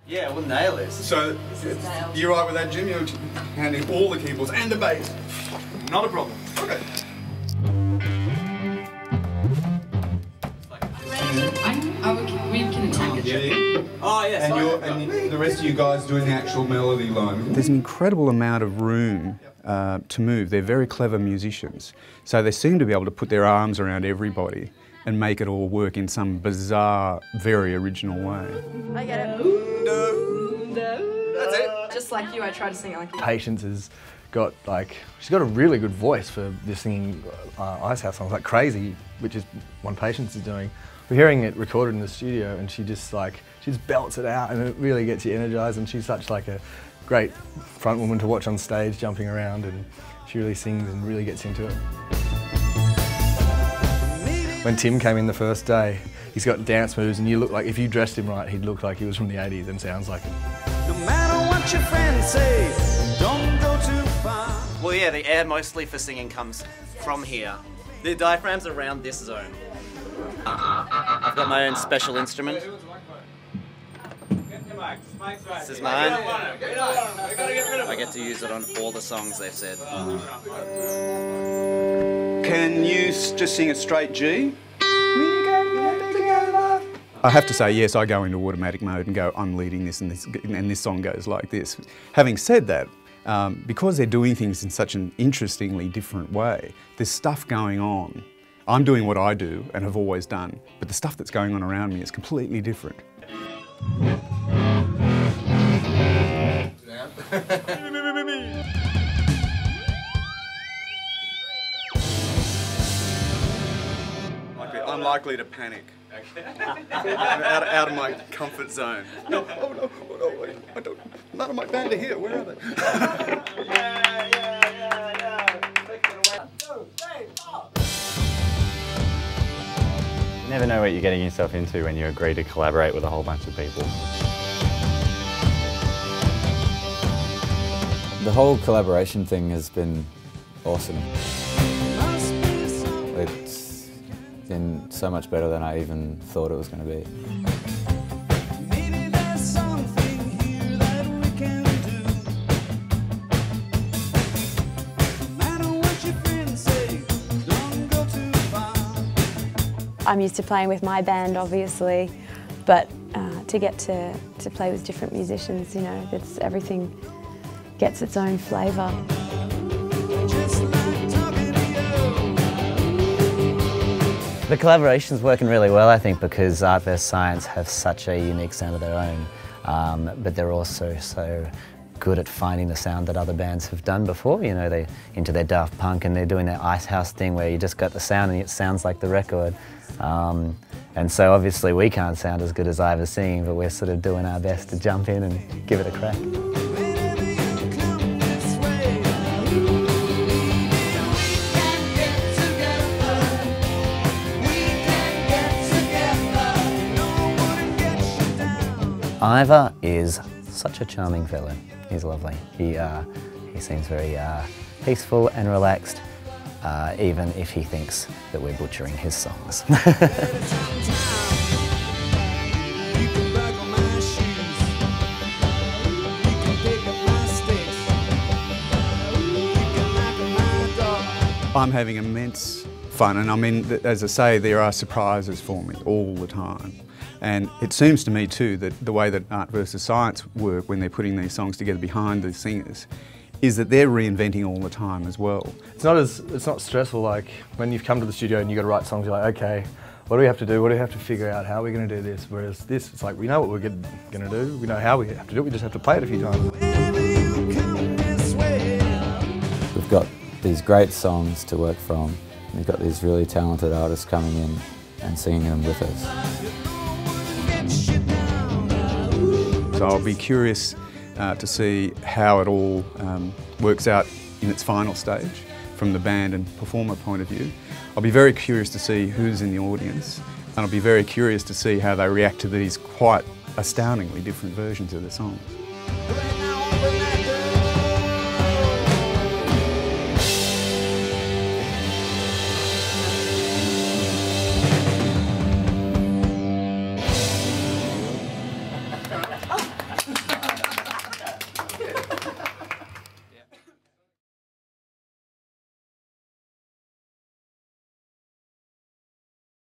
Yeah, we'll nail this. So, you're right with that, Jim? You're handling all the keyboards and the bass? Not a problem. Okay. We can attack it. Yeah. Oh, yes. And the rest of you guys doing the actual melody line. There's an incredible amount of room to move. They're very clever musicians. So they seem to be able to put their arms around everybody and make it all work in some bizarre, very original way. I get it. That's it. Just like you, I try to sing it like you. Patience has got she's got a really good voice for just singing Ice House songs like crazy, which is what Patience is doing. We're hearing it recorded in the studio, and she just belts it out, and it really gets you energised. And she's such a great front woman to watch on stage, jumping around, and she really sings and really gets into it. When Tim came in the first day, he's got dance moves, and you look like, if you dressed him right, he'd look like he was from the 80s and sounds like it. No matter what your friends say, don't go too far. Well, yeah, the air mostly for singing comes from here. The diaphragm's around this zone. I've got my own special instrument. This is mine. I get to use it on all the songs they've said. Can you just sing a straight G? I have to say, yes, I go into automatic mode and go, I'm leading this and this song goes like this. Having said that, because they're doing things in such an interestingly different way, there's stuff going on. I'm doing what I do and have always done, but the stuff that's going on around me is completely different. I'm likely to panic. out of my comfort zone. No, wait, none of my band are here. Where are they? You never know what you're getting yourself into when you agree to collaborate with a whole bunch of people. The whole collaboration thing has been awesome. It's been so much better than I even thought it was going to be. I'm used to playing with my band, obviously, but to get to play with different musicians, you know, everything gets its own flavour. The collaboration's working really well, I think, because Art vs Science have such a unique sound of their own, but they're also so good at finding the sound that other bands have done before. You know, they're into their Daft Punk and they're doing their Ice House thing where you just got the sound and it sounds like the record. And so obviously we can't sound as good as Ivor's singing, but we're sort of doing our best to jump in and give it a crack. Ivor is such a charming fellow. He's lovely. He seems very peaceful and relaxed, even if he thinks that we're butchering his songs. I'm having immense fun, and I mean, as I say, there are surprises for me all the time. And it seems to me too that the way that art versus science work when they're putting these songs together behind the singers is that they're reinventing all the time as well. It's not stressful like when you've come to the studio and you've got to write songs, you're like, okay, what do we have to do? What do we have to figure out? How are we going to do this? Whereas this, it's like, we know what we're going to do, we know how we have to do it, we just have to play it a few times. We've got these great songs to work from. We've got these really talented artists coming in and singing them with us. So I'll be curious to see how it all works out in its final stage from the band and performer point of view. I'll be very curious to see who's in the audience, and I'll be very curious to see how they react to these quite astoundingly different versions of the songs.